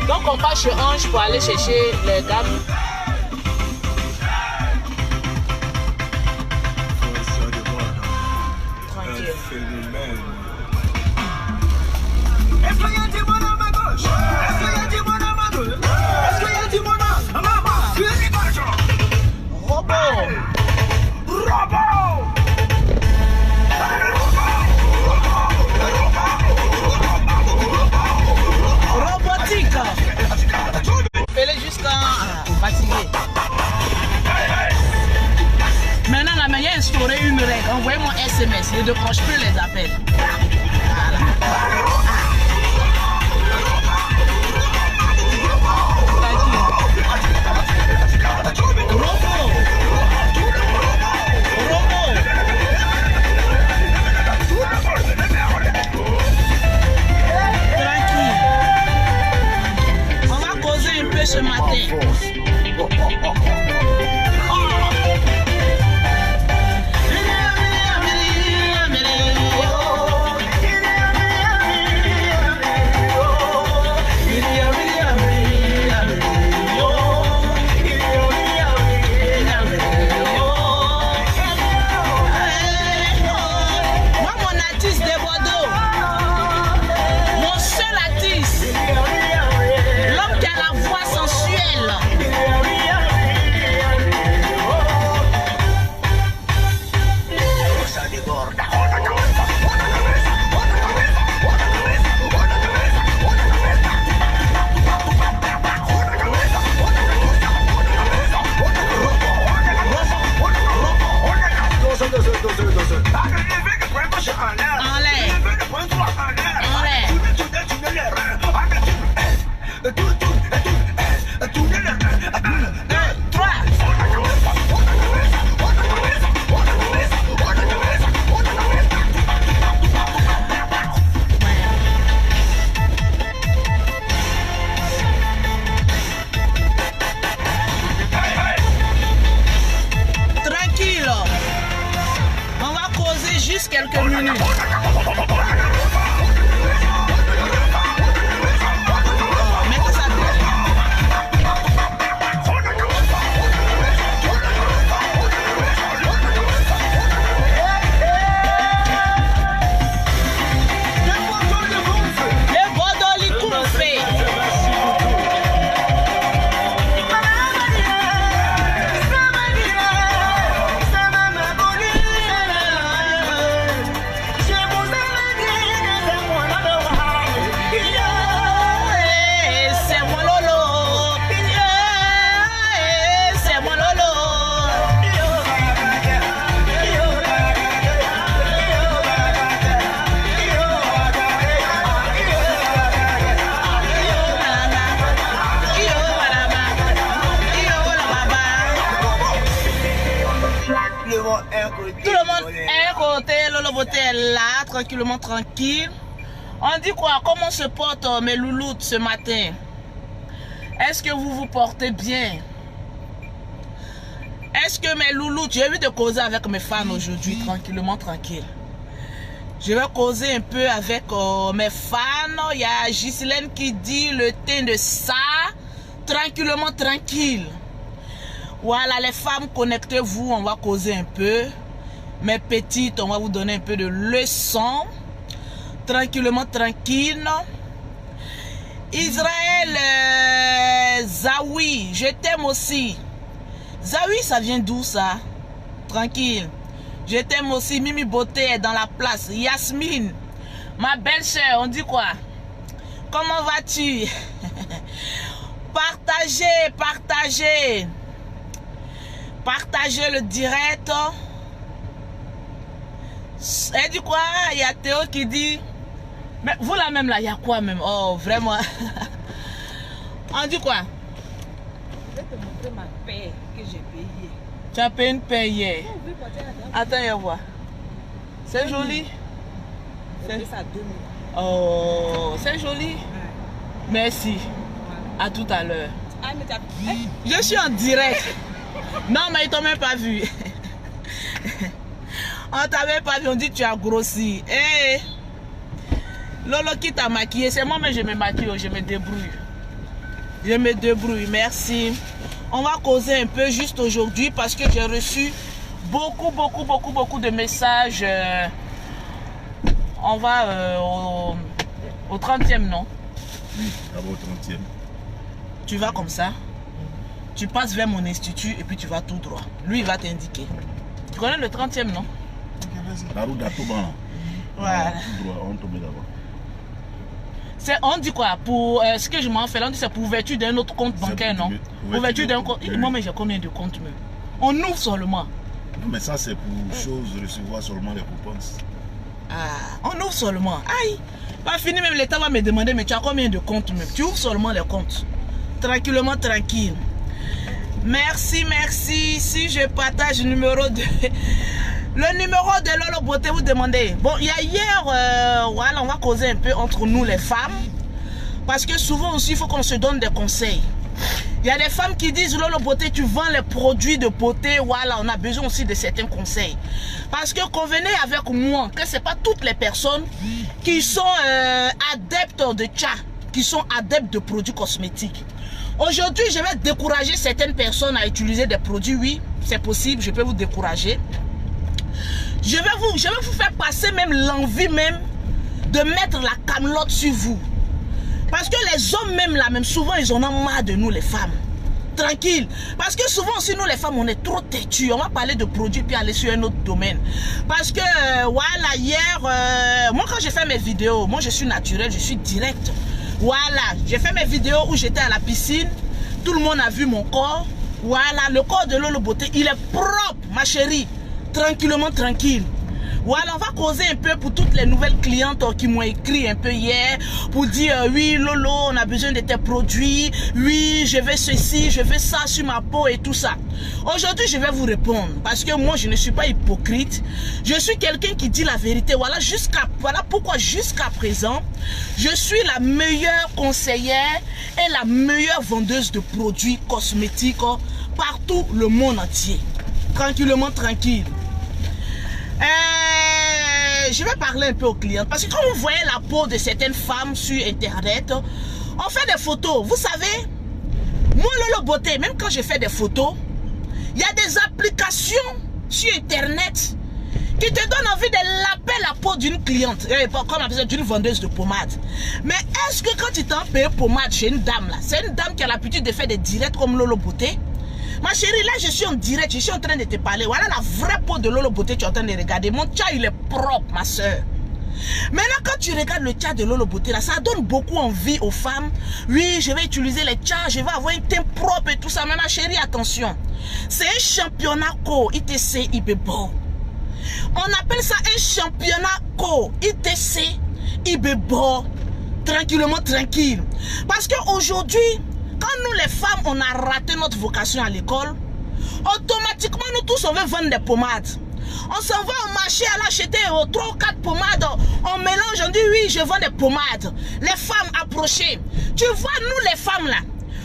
Donc on va chez Ange pour aller chercher les dames. Tranquille. Est-ce qu'il y a du monde à ma gauche? Est-ce qu'il y a du monde à ma gauche? Est-ce qu'il y a du monde à ma gauche? Robot. Robotique. Fais-le jusqu'à fatigué. Maintenant, la manière d'instaurer une règle. Envoyez-moi SMS. Ne décroche plus les appels. Ce matin. Moi, mon artiste de Bordeaux, mon seul artiste, l'homme qui a la voix sensuelle. En l'air. En l'air. Tranquille. On va causer juste quelques minutes. Mettez ça les Bordeaux fait. Tout le monde est à côté, Lolo Beauté est là, tranquillement, tranquille. On dit quoi? Comment se portent mes louloutes ce matin? Est-ce que vous vous portez bien? Est-ce que mes louloutes, j'ai envie de causer avec mes fans aujourd'hui, tranquillement, tranquille. Je vais causer un peu avec mes fans. Il y a Ghislaine qui dit le teint de ça, tranquillement, tranquille. Voilà, les femmes, connectez-vous, on va causer un peu. Mes petites, on va vous donner un peu de leçons. Tranquillement, tranquille. Israël, Zawi, je t'aime aussi. Zawi, ça vient d'où ça? Tranquille. Je t'aime aussi. Mimi Beauté est dans la place. Yasmine, ma belle-sœur, on dit quoi? Comment vas-tu? Partagez, partagez. Partagez le direct. Elle dit quoi? Il y a Théo qui dit. Mais vous là même là, il y a quoi même? Oh, vraiment. On dit quoi? Je vais te montrer ma paix que j'ai payée. Tu as payé une paix hier. Attends, je vois. C'est joli. C'est ça 2000. Oh, c'est joli. Ouais. Merci. Ouais. À tout à l'heure. Ah, mais t'as... Je suis en direct. Non, mais ils t'ont même pas vu. On t'avait pas vu, on dit tu as grossi. Hey. Lolo qui t'a maquillé, c'est moi, mais je me maquille, je me débrouille. Je me débrouille, merci. On va causer un peu juste aujourd'hui parce que j'ai reçu beaucoup de messages. On va au 30e, non? Oui, d'abord au 30e. Tu vas comme ça, tu passes vers mon institut et puis tu vas tout droit. Lui, il va t'indiquer. Tu connais le 30e, non? La route d'Atoban. Voilà. Tout droit, on tombe d'abord. On dit quoi? Pour ce que je m'en fais là, on dit c'est pour ouverture d'un autre compte bancaire, non? Ouverture d'un compte. Moi, mais j'ai combien de comptes même? On ouvre seulement. Non, mais ça, c'est pour recevoir seulement les coupons. Ah, on ouvre seulement. Aïe! Pas fini, même l'État va me demander, mais tu as combien de comptes même? Tu ouvres seulement les comptes. Tranquillement, tranquille. Merci. Si je partage le numéro de... Le numéro de Lolo Beauté, vous demandez. Bon, il y a hier, voilà, on va causer un peu entre nous les femmes. Parce que souvent aussi, il faut qu'on se donne des conseils. Il y a des femmes qui disent, Lolo Beauté, tu vends les produits de beauté. Voilà, on a besoin aussi de certains conseils. Parce que convenez avec moi que ce n'est pas toutes les personnes qui sont adeptes de tcha, qui sont adeptes de produits cosmétiques. Aujourd'hui, je vais décourager certaines personnes à utiliser des produits. Oui, c'est possible, je peux vous décourager. Je vais vous faire passer même l'envie même de mettre la camelote sur vous. Parce que les hommes même là, même souvent, ils en ont marre de nous les femmes. Tranquille. Parce que souvent aussi, nous les femmes, on est trop têtus. On va parler de produits puis aller sur un autre domaine. Parce que, voilà, hier, moi quand j'ai fait mes vidéos, moi je suis naturelle, je suis directe. Voilà, j'ai fait mes vidéos où j'étais à la piscine. Tout le monde a vu mon corps. Voilà, le corps de Lolo Beauté, il est propre, ma chérie. Tranquillement, tranquille. Voilà, on va causer un peu pour toutes les nouvelles clientes qui m'ont écrit un peu hier pour dire oui Lolo, on a besoin de tes produits, oui je veux ceci, je veux ça sur ma peau et tout ça. Aujourd'hui je vais vous répondre parce que moi je ne suis pas hypocrite, je suis quelqu'un qui dit la vérité. Voilà pourquoi jusqu'à présent je suis la meilleure conseillère et la meilleure vendeuse de produits cosmétiques partout le monde entier. Tranquillement, tranquille. Je vais parler un peu aux clients parce que quand vous voyez la peau de certaines femmes sur internet, on fait des photos. Vous savez, moi Lolo Beauté, même quand je fais des photos, il y a des applications sur internet qui te donnent envie de laper la peau d'une cliente, comme d'une vendeuse de pommade. Mais est-ce que quand tu t'en payes pommade chez une dame là, c'est une dame qui a l'habitude de faire des directs comme Lolo Beauté? Ma chérie, là je suis en direct, je suis en train de te parler. Voilà la vraie peau de Lolo Beauté, tu es en train de regarder. Mon tcha il est propre, ma soeur. Maintenant quand tu regardes le tcha de Lolo Beauté là, ça donne beaucoup envie aux femmes. Oui, je vais utiliser les tchas, je vais avoir un teint propre et tout ça. Mais ma chérie, attention, c'est un championnat co ITC IBEBO. On appelle ça un championnat co ITC IBEBO. Tranquillement, tranquille. Parce qu'aujourd'hui, quand nous les femmes, on a raté notre vocation à l'école, automatiquement nous tous on veut vendre des pommades. On s'en va au marché à l'acheter 3 ou 4 pommades. On mélange, on dit oui, je vends des pommades. Les femmes approchées. Tu vois, nous les femmes là,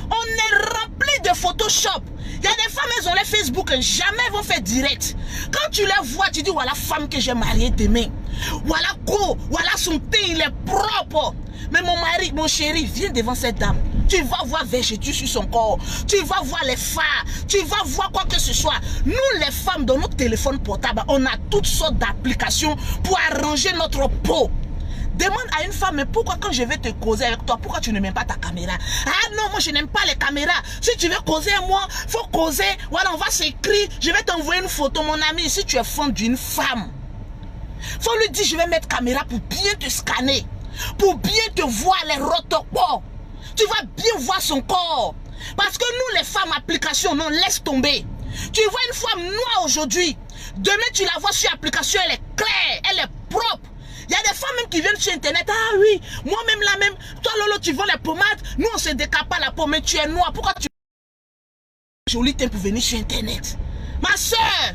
on est rempli de Photoshop. Il y a des femmes, elles ont les Facebook, jamais elles vont faire direct. Quand tu les vois, tu dis voilà femme que j'ai mariée demain. Voilà quoi, voilà son teint, il est propre. Mais mon mari, mon chéri, viens devant cette dame. Tu vas voir végétus sur son corps. Tu vas voir les phares. Tu vas voir quoi que ce soit. Nous, les femmes, dans notre téléphone portable, on a toutes sortes d'applications pour arranger notre peau. Demande à une femme, mais pourquoi quand je vais te causer avec toi, pourquoi tu ne mets pas ta caméra? Ah non, moi je n'aime pas les caméras. Si tu veux causer avec moi, faut causer. Voilà, on va s'écrire. Je vais t'envoyer une photo, mon ami. Si tu es fan d'une femme, faut lui dire, je vais mettre caméra pour bien te scanner. Pour bien te voir les rotopores. Tu vas bien voir son corps. Parce que nous les femmes, application, non, laisse tomber. Tu vois une femme noire aujourd'hui. Demain tu la vois sur application, elle est claire, elle est propre. Il y a des femmes même qui viennent sur internet. Ah oui, moi-même là même, toi Lolo tu vends les pommades. Nous on se décape pas la peau, mais tu es noire. Pourquoi tu joli teint pour venir sur internet? Ma soeur,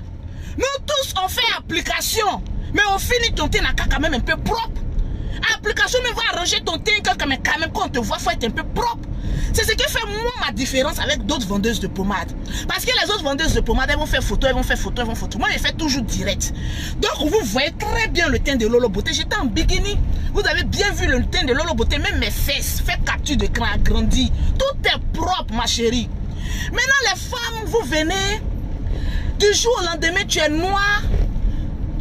nous tous on fait application. Mais on finit ton teint quand même un peu propre. Application me va arranger ton teint quand même quand on te voit, il faut être un peu propre. C'est ce qui fait moi ma différence avec d'autres vendeuses de pommade. Parce que les autres vendeuses de pommade, elles vont faire photo, elles vont faire photo, elles vont photo. Moi, je fais toujours direct. Donc, vous voyez très bien le teint de Lolo Beauté. J'étais en bikini. Vous avez bien vu le teint de Lolo Beauté. Même mes fesses, fait capture d'écran agrandi. Tout est propre, ma chérie. Maintenant, les femmes, vous venez. Du jour au lendemain, tu es noire.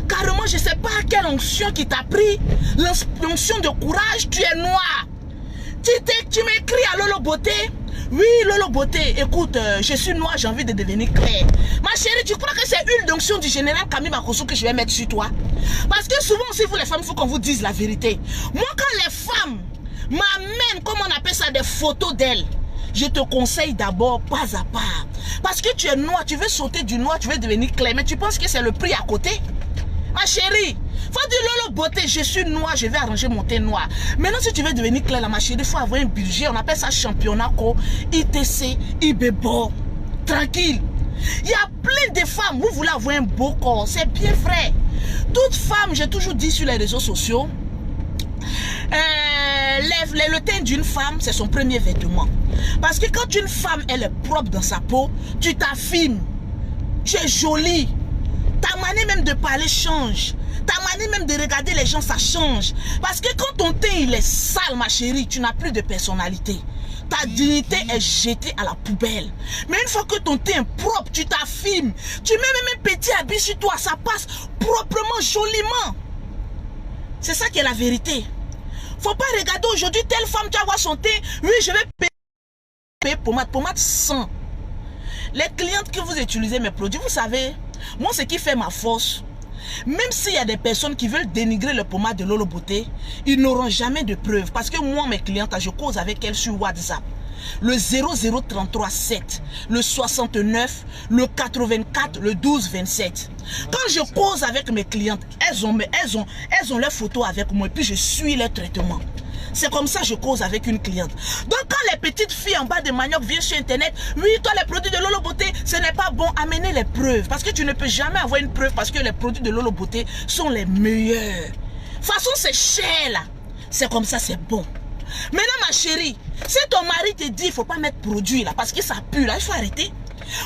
Carrément, je ne sais pas quelle onction qui t'a pris. L'onction de courage, tu es noire. Tu m'écris à Lolo Beauté. Oui, Lolo Beauté, écoute, je suis noire, j'ai envie de devenir claire. Ma chérie, tu crois que c'est une d'onction du général Camille Makosso que je vais mettre sur toi? Parce que souvent, si vous les femmes, il faut qu'on vous dise la vérité. Moi, quand les femmes m'amènent, comme on appelle ça, des photos d'elles, je te conseille d'abord pas à pas. Parce que tu es noire, tu veux sauter du noir, tu veux devenir clair, mais tu penses que c'est le prix à côté? Ma chérie, faut dire Lolo Beauté, je suis noire, je vais arranger mon teint noir. Maintenant, si tu veux devenir clair, ma chérie, il faut avoir un budget. On appelle ça championnat, ITC, IBEBO. Tranquille. Il y a plein de femmes, vous voulez avoir un beau corps, c'est bien vrai. Toute femme, j'ai toujours dit sur les réseaux sociaux, le teint d'une femme, c'est son premier vêtement. Parce que quand une femme, elle est propre dans sa peau, tu t'affirmes, tu es jolie. Ta manière même de parler change. Ta manière même de regarder les gens, ça change. Parce que quand ton teint il est sale, ma chérie, tu n'as plus de personnalité. Ta dignité est jetée à la poubelle. Mais une fois que ton teint est propre, tu t'affirmes. Tu mets même un petit habit sur toi, ça passe proprement, joliment. C'est ça qui est la vérité. Faut pas regarder aujourd'hui telle femme, tu vas voir son teint. Oui, je vais payer pommade sans. Les clientes que vous utilisez mes produits, vous savez, moi ce qui fait ma force, même s'il y a des personnes qui veulent dénigrer le pommade de Lolo Beauté, ils n'auront jamais de preuves. Parce que moi, mes clientes, je cause avec elles sur WhatsApp. Le 00337, le 69, le 84, le 1227. Quand je cause avec mes clientes, elles ont leurs photos avec moi et puis je suis leur traitement. C'est comme ça que je cause avec une cliente. Donc quand les petites filles en bas de manioc viennent sur internet, oui, toi les produits de Lolo Beauté, ce n'est pas bon, amenez les preuves. Parce que tu ne peux jamais avoir une preuve parce que les produits de Lolo Beauté sont les meilleurs. De toute façon, c'est cher là. C'est comme ça, c'est bon. Maintenant ma chérie, si ton mari te dit il ne faut pas mettre produit là parce que ça pue là, il faut arrêter.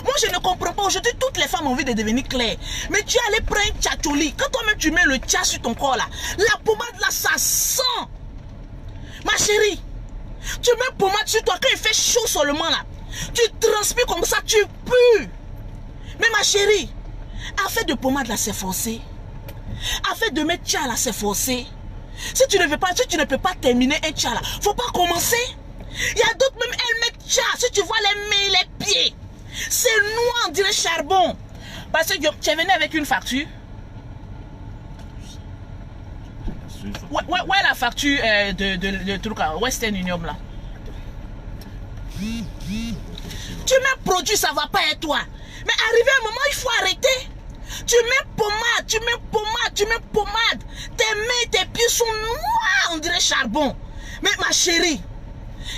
Moi je ne comprends pas, aujourd'hui toutes les femmes ont envie de devenir claires. Mais tu allais prendre un tchatcholi, quand toi-même tu mets le tchat sur ton corps là, la pommade là ça sent. Ma chérie, tu mets pommade sur toi quand il fait chaud seulement là. Tu transpires comme ça, tu pues. Mais ma chérie, afin de pommade là c'est forcé. Afin de mettre tcha là c'est forcé. Si tu ne peux pas terminer un tcha là, faut pas commencer. Il y a d'autres même, elles mettent tcha. Si tu vois les mains, les pieds, c'est noir, on dirait charbon. Parce que tu es venu avec une facture. Ouais, la facture de truc à Western Union là. Tu mets produit, ça va pas être toi. Mais arrivé à un moment, il faut arrêter. Tu mets pommade, tu mets pommade, tu mets pommade. Tes mains, tes pieds sont noirs, on dirait charbon. Mais ma chérie,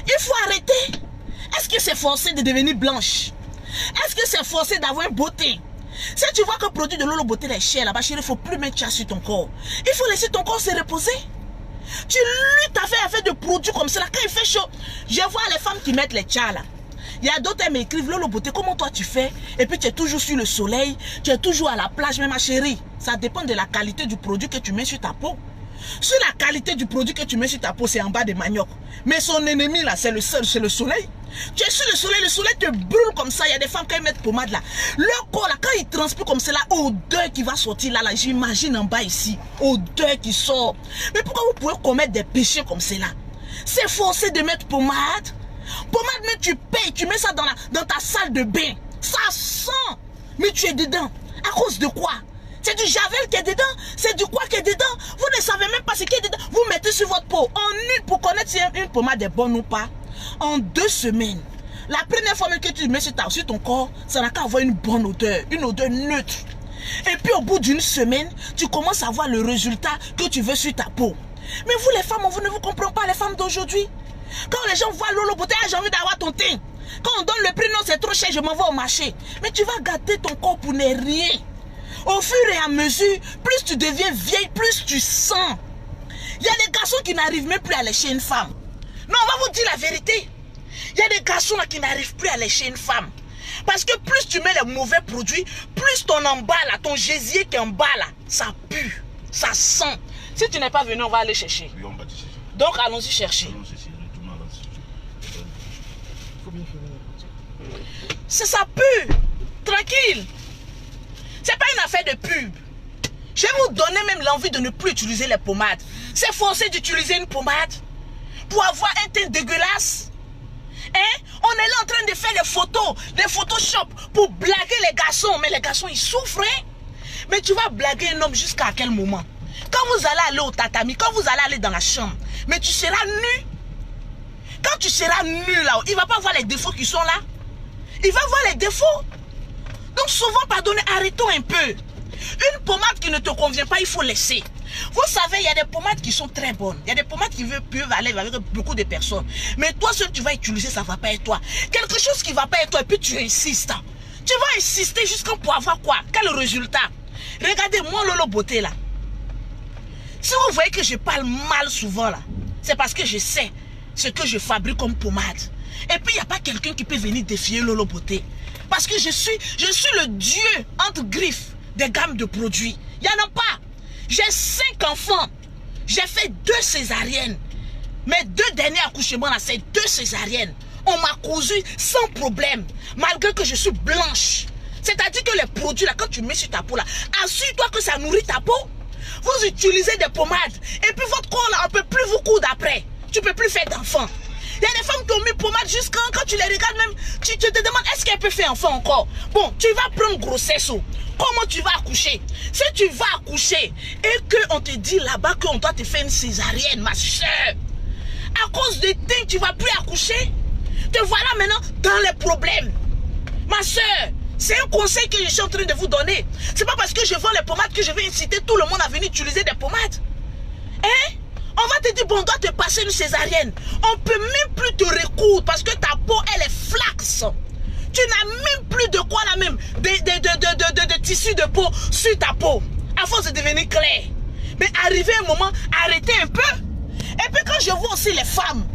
il faut arrêter. Est-ce que c'est forcé de devenir blanche? Est-ce que c'est forcé d'avoir une beauté? Si tu vois que le produit de Lolo Beauté est cher, là-bas, chérie, il ne faut plus mettre ça sur ton corps. Il faut laisser ton corps se reposer. Tu luttes avec de produits comme ça. Quand il fait chaud, je vois les femmes qui mettent les tchas là. Il y a d'autres qui m'écrivent, Lolo Beauté, comment toi tu fais? Et puis tu es toujours sur le soleil, tu es toujours à la plage. Mais ma chérie, ça dépend de la qualité du produit que tu mets sur ta peau. Sur la qualité du produit que tu mets sur ta peau, c'est en bas des maniocs. Mais son ennemi là, c'est le soleil. Tu es sur le soleil te brûle comme ça. Il y a des femmes qui mettent pommade là. Leur corps là, quand ils transpirent comme ça, là, odeur qui va sortir là, j'imagine en bas ici. Odeur qui sort. Mais pourquoi vous pouvez commettre des péchés comme cela? C'est forcé de mettre pommade. Pommade, mais tu payes, tu mets ça dans ta salle de bain. Ça sent. Mais tu es dedans. À cause de quoi? C'est du javel qui est dedans. C'est du quoi qui est dedans. Vous ne savez même pas ce qui est dedans. Vous mettez sur votre peau. En une, pour connaître si une pommade est bonne ou pas. En 2 semaines. La première fois que tu mets sur ton corps, ça n'a qu'à avoir une bonne odeur. Une odeur neutre. Et puis au bout d'une semaine, tu commences à voir le résultat que tu veux sur ta peau. Mais vous les femmes, vous ne vous comprenez pas, les femmes d'aujourd'hui. Quand les gens voient Lolo Beauté, j'ai envie d'avoir ton teint. Quand on donne le prix, non c'est trop cher, je m'en vais au marché. Mais tu vas gâter ton corps pour ne rien. Au fur et à mesure, plus tu deviens vieille, plus tu sens. Il y a des garçons qui n'arrivent même plus à lécher une femme. Non, on va vous dire la vérité. Il y a des garçons là qui n'arrivent plus à lécher une femme. Parce que plus tu mets les mauvais produits, plus ton en bas là, ton gésier qui est en bas là, ça pue, ça sent. Si tu n'es pas venu, on va aller chercher. Oui, on va te chercher. Donc allons-y chercher. Allons chercher, retournons à l'institut. Faut bien finir. C'est ça pue. Tranquille. C'est pas une affaire de pub. Je vais vous donner même l'envie de ne plus utiliser les pommades. C'est forcé d'utiliser une pommade pour avoir un teint dégueulasse. Hein? On est là en train de faire des Photoshop pour blaguer les garçons. Mais les garçons, ils souffrent. Hein? Mais tu vas blaguer un homme jusqu'à quel moment? Quand vous allez aller au tatami, quand vous allez aller dans la chambre, mais tu seras nu. Quand tu seras nu là, il ne va pas voir les défauts qui sont là. Il va voir les défauts. Donc souvent, pardonnez, arrêtons un peu. Une pommade qui ne te convient pas, il faut laisser. Vous savez, il y a des pommades qui sont très bonnes. Il y a des pommades qui peuvent aller avec beaucoup de personnes. Mais toi, ce que tu vas utiliser, ça ne va pas être toi. Quelque chose qui ne va pas être toi, et puis tu insistes. Tu vas insister jusqu'à pour avoir quoi? Quel résultat? Regardez, moi, Lolo Beauté, là. Si vous voyez que je parle mal souvent, là, c'est parce que je sais ce que je fabrique comme pommade. Et puis, il n'y a pas quelqu'un qui peut venir défier Lolo Beauté. Parce que je suis le dieu entre griffes des gammes de produits. Il n'y en a pas. J'ai 5 enfants. J'ai fait 2 césariennes. Mes 2 derniers accouchements, là, c'est 2 césariennes. On m'a cousu sans problème. Malgré que je suis blanche. C'est-à-dire que les produits, là, quand tu mets sur ta peau, là, assure-toi que ça nourrit ta peau. Vous utilisez des pommades. Et puis votre corps, là, on ne peut plus vous coudre après. Tu ne peux plus faire d'enfants. Il y a des femmes qui ont mis pommade jusqu'à quand tu les regardes même, tu te demandes est-ce qu'elle peut faire enfant encore. Bon, tu vas prendre grossesse. Comment tu vas accoucher? Si tu vas accoucher et qu'on te dit là-bas qu'on doit te faire une césarienne, ma soeur, à cause de tes, tu ne vas plus accoucher. Te voilà maintenant dans les problèmes. Ma soeur, c'est un conseil que je suis en train de vous donner. C'est pas parce que je vends les pommades que je vais inciter tout le monde à venir utiliser des pommades. Hein? On va te dire, bon, on doit te passer une césarienne. On peut même plus te recoudre parce que ta peau, elle est flax. Tu n'as même plus de quoi là même, de tissu de peau sur ta peau. À force de devenir clair. Mais arrivé un moment, arrêtez un peu. Et puis quand je vois aussi les femmes,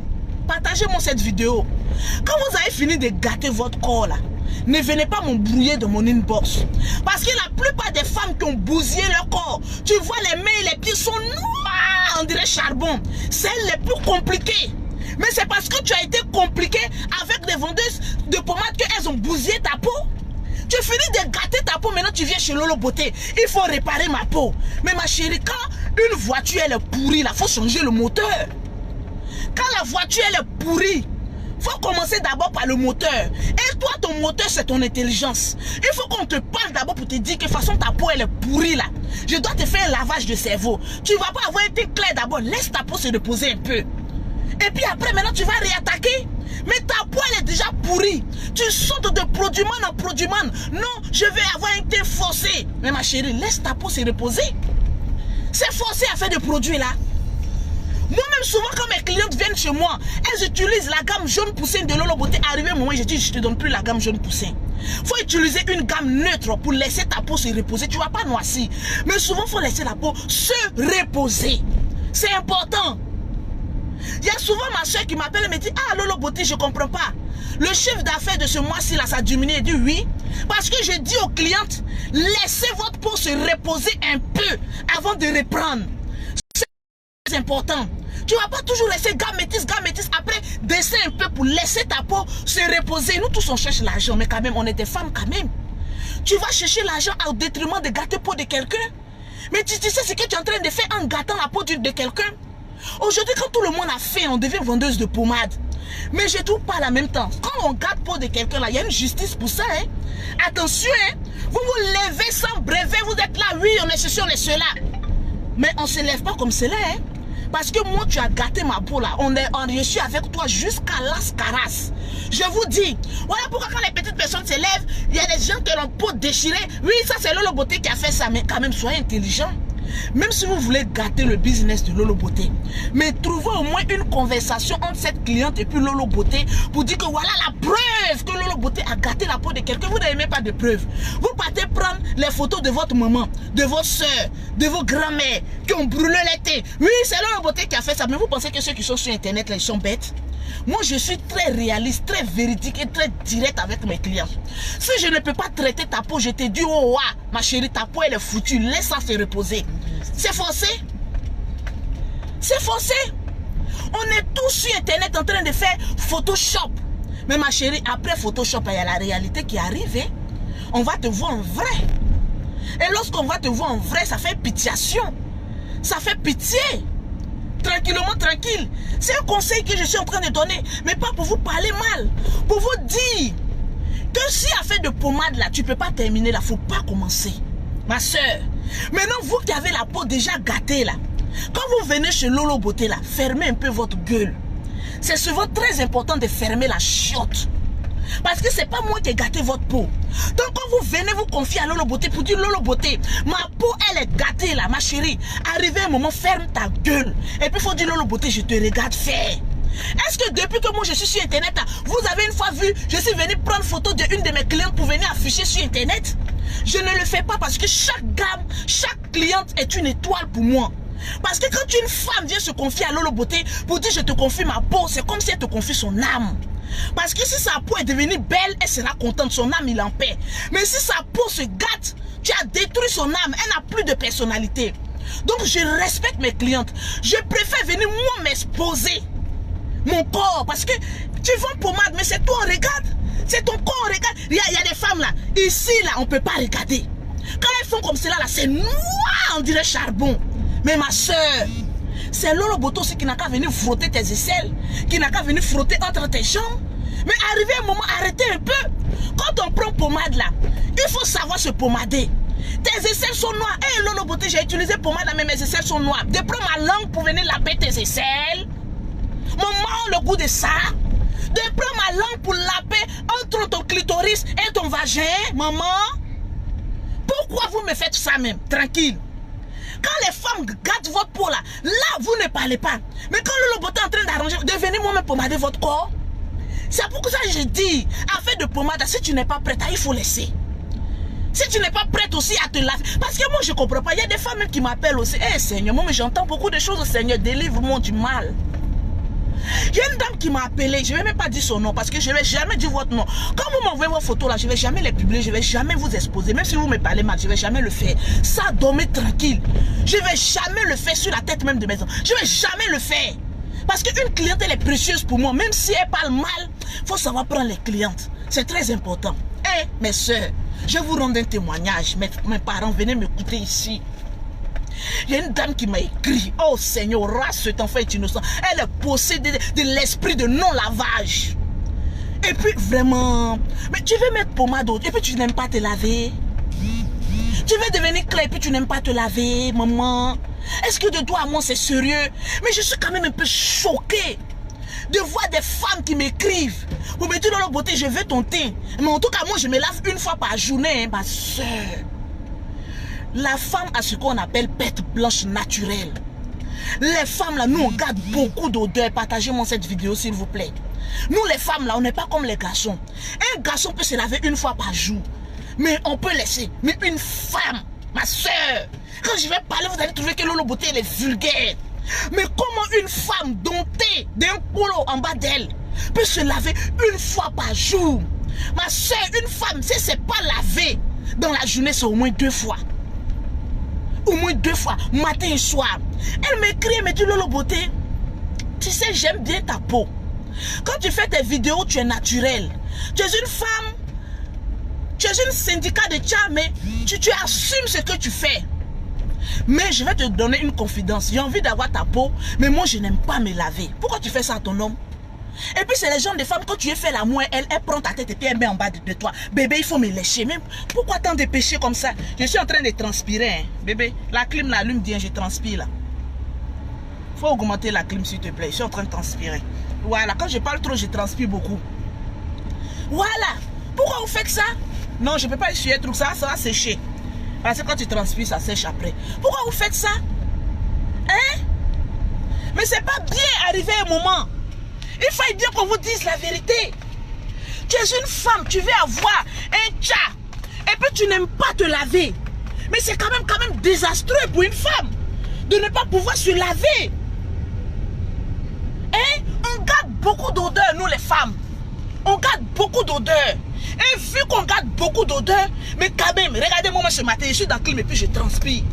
partagez-moi cette vidéo. Quand vous avez fini de gâter votre corps là, ne venez pas m'embrouiller de mon inbox. Parce que la plupart des femmes qui ont bousillé leur corps, tu vois les mains et les pieds sont noirs, on dirait charbon. C'est les plus compliquées. Mais c'est parce que tu as été compliqué avec des vendeuses de pommades qu'elles ont bousillé ta peau. Tu finis de gâter ta peau, maintenant tu viens chez Lolo Beauté. Il faut réparer ma peau. Mais ma chérie, quand une voiture elle est pourrie, il faut changer le moteur. Quand la voiture elle est pourrie, il faut commencer d'abord par le moteur. Et toi, ton moteur, c'est ton intelligence. Il faut qu'on te parle d'abord pour te dire que de toute façon, ta peau, elle est pourrie là. Je dois te faire un lavage de cerveau. Tu ne vas pas avoir été clair d'abord. Laisse ta peau se reposer un peu. Et puis après, maintenant, tu vas réattaquer. Mais ta peau, elle est déjà pourrie. Tu sautes de produit man en produit man. Non, je vais avoir un teint forcé. Mais ma chérie, laisse ta peau se reposer. C'est forcé à faire des produits là. Moi-même, souvent, quand mes clientes viennent chez moi, elles utilisent la gamme jaune poussin de Lolo Beauté. Arrivé un moment, je dis, je ne te donne plus la gamme jaune poussin. Il faut utiliser une gamme neutre pour laisser ta peau se reposer. Tu ne vas pas noircir. Mais souvent, il faut laisser la peau se reposer. C'est important. Il y a souvent ma soeur qui m'appelle et me dit, ah Lolo Beauté, je ne comprends pas. Le chiffre d'affaires de ce mois-ci, là, ça a diminué. Elle dit oui. Parce que je dis aux clientes, laissez votre peau se reposer un peu avant de reprendre. C'est important. Tu ne vas pas toujours laisser gamme métisse, après baisser un peu pour laisser ta peau se reposer. Nous tous on cherche l'argent, mais quand même, on est des femmes quand même. Tu vas chercher l'argent au détriment de gâter la peau de quelqu'un. Mais tu sais ce que tu es en train de faire en gâtant la peau de quelqu'un. Aujourd'hui, quand tout le monde a fait, on devient vendeuse de pommade. Mais je ne trouve pas en même temps. Quand on gâte la peau de quelqu'un, là, il y a une justice pour ça. Hein? Attention, hein? Vous vous levez sans brevet, vous êtes là, oui, on est ceci, on est cela. Mais on ne se lève pas comme cela, hein? Parce que moi, tu as gâté ma peau là. Je suis avec toi jusqu'à Las Caras. Je vous dis, voilà pourquoi quand les petites personnes se lèvent, il y a des gens qui ont la peau déchirée. Oui, ça c'est Lolo Beauté qui a fait ça. Mais quand même, soyez intelligent. Même si vous voulez gâter le business de Lolo Beauté, mais trouvez au moins une conversation entre cette cliente et puis Lolo Beauté pour dire que voilà la preuve que Lolo Beauté a gâté la peau de quelqu'un. Vous n'avez même pas de preuve. Vous partez prendre les photos de votre maman, de votre soeur, de vos grands-mères qui ont brûlé les thés. Oui, c'est Lolo Beauté qui a fait ça. Mais vous pensez que ceux qui sont sur Internet, là, ils sont bêtes? Moi, je suis très réaliste, très véridique et très direct avec mes clients. Si je ne peux pas traiter ta peau, je te dis, oh, ouais, ma chérie, ta peau, elle est foutue. Laisse ça se reposer. C'est forcé. C'est forcé. On est tous sur Internet en train de faire Photoshop. Mais ma chérie, après Photoshop, il y a la réalité qui arrive. Hein? On va te voir en vrai. Et lorsqu'on va te voir en vrai, ça fait pitiation. Ça fait pitié. Tranquillement, tranquille. C'est un conseil que je suis en train de donner. Mais pas pour vous parler mal. Pour vous dire que si affaire de pommade là, tu ne peux pas terminer là. Il ne faut pas commencer. Ma soeur. Maintenant, vous qui avez la peau déjà gâtée là. Quand vous venez chez Lolo Beauté là, fermez un peu votre gueule. C'est souvent très important de fermer la chiotte. Parce que c'est pas moi qui ai gâté votre peau. Donc quand vous venez vous confier à Lolo Beauté pour dire Lolo Beauté, ma peau elle est gâtée là, ma chérie. Arrivé un moment, ferme ta gueule. Et puis il faut dire Lolo Beauté, je te regarde faire. Est-ce que depuis que moi je suis sur Internet là, vous avez une fois vu, je suis venu prendre photo d'une de mes clientes pour venir afficher sur Internet? Je ne le fais pas parce que chaque gamme, chaque cliente est une étoile pour moi. Parce que quand une femme vient se confier à Lolo Beauté pour dire je te confie ma peau, c'est comme si elle te confie son âme. Parce que si sa peau est devenue belle, elle sera contente, son âme il en paix. Mais si sa peau se gâte, tu as détruit son âme, elle n'a plus de personnalité. Donc je respecte mes clientes. Je préfère venir moi m'exposer mon corps. Parce que tu vends pommade, mais c'est toi on regarde. C'est ton corps on regarde. Il y a des femmes là, ici là, on ne peut pas regarder. Quand elles font comme cela là, c'est noir, on dirait charbon. Mais ma soeur, c'est Lolo Beauté aussi qui n'a qu'à venir frotter tes aisselles, qui n'a qu'à venir frotter entre tes jambes. Mais arrivé un moment, arrêtez un peu. Quand on prend pommade là, il faut savoir se pommader. Tes aisselles sont noires. Hé Lolo Beauté, j'ai utilisé pommade là, mais mes aisselles sont noires. De prendre ma langue pour venir laver tes aisselles. Maman, le goût de ça. De prendre ma langue pour laver entre ton clitoris et ton vagin, maman. Pourquoi vous me faites ça même? Tranquille. Quand les femmes gâtent votre peau là, vous ne parlez pas. Mais quand Lolo Beauté est en train d'arranger, devenez moi-même pommader votre corps. C'est pour ça que je dis, affaire de pommade, si tu n'es pas prête, il faut laisser. Si tu n'es pas prête aussi à te laver. Parce que moi je ne comprends pas, il y a des femmes qui m'appellent aussi. Eh Seigneur, moi j'entends beaucoup de choses, Seigneur, délivre-moi du mal. Il y a une dame qui m'a appelé, je ne vais même pas dire son nom parce que je ne vais jamais dire votre nom. Quand vous m'envoyez vos photos là, je ne vais jamais les publier, je ne vais jamais vous exposer. Même si vous me parlez mal, je ne vais jamais le faire. Ça, dormez tranquille. Je ne vais jamais le faire sur la tête même de mes enfants. Je ne vais jamais le faire. Parce qu'une cliente, elle est précieuse pour moi. Même si elle parle mal, il faut savoir prendre les clientes. C'est très important. Eh, mes soeurs, je vous rends un témoignage. Mes parents, venez m'écouter ici. Il y a une dame qui m'a écrit, oh Seigneur, race, cet enfant est innocent. Elle est possédée de l'esprit de non-lavage. Et puis vraiment, mais tu veux mettre pommade et puis tu n'aimes pas te laver. Tu veux devenir clair et puis tu n'aimes pas te laver, maman. Est-ce que de toi à moi c'est sérieux? Mais je suis quand même un peu choquée de voir des femmes qui m'écrivent pour me dire Lolo Beauté, je veux ton teint. Mais en tout cas, moi je me lave une fois par journée, hein, ma soeur. La femme a ce qu'on appelle perte blanche naturelle. Les femmes là, nous on garde beaucoup d'odeur. Partagez-moi cette vidéo s'il vous plaît. Nous les femmes là, on n'est pas comme les garçons. Un garçon peut se laver une fois par jour. Mais on peut laisser. Mais une femme, ma soeur, quand je vais parler, vous allez trouver que Lolo Beauté elle est vulgaire. Mais comment une femme domptée d'un polo en bas d'elle peut se laver une fois par jour? Ma soeur, une femme, si c'est pas lavé dans la journée, c'est au moins 2 fois. Au moins 2 fois, matin et soir. Elle m'écrit, elle me dit Lolo Beauté, tu sais, j'aime bien ta peau. Quand tu fais tes vidéos, tu es naturelle. Tu es une femme, tu es une syndicat de tchas, mais tu assumes ce que tu fais. Mais je vais te donner une confidence. J'ai envie d'avoir ta peau, mais moi je n'aime pas me laver. Pourquoi tu fais ça à ton homme? Et puis c'est les gens des femmes, quand tu es fait l'amour, elle prend ta tête et puis elle met en bas de toi. Bébé, il faut me lécher. Même pourquoi tant de péchés comme ça? Je suis en train de transpirer, hein. Bébé, la clim l'allume bien, je transpire là. Faut augmenter la clim s'il te plaît. Je suis en train de transpirer. Voilà, quand je parle trop, je transpire beaucoup. Voilà. Pourquoi vous faites ça? Non, je ne peux pas essuyer tout ça, ça va sécher. Parce que quand tu transpires, ça sèche après. Pourquoi vous faites ça? Hein? Mais c'est pas bien arrivé un moment. Il faut bien qu'on vous dise la vérité. Tu es une femme, tu veux avoir un tcha. Et puis tu n'aimes pas te laver. Mais c'est quand même désastreux pour une femme de ne pas pouvoir se laver. Hein? On garde beaucoup d'odeur, nous les femmes. On garde beaucoup d'odeur. Et vu qu'on garde beaucoup d'odeur, mais quand même, regardez-moi ce matin, je suis dans le clim et puis je transpire.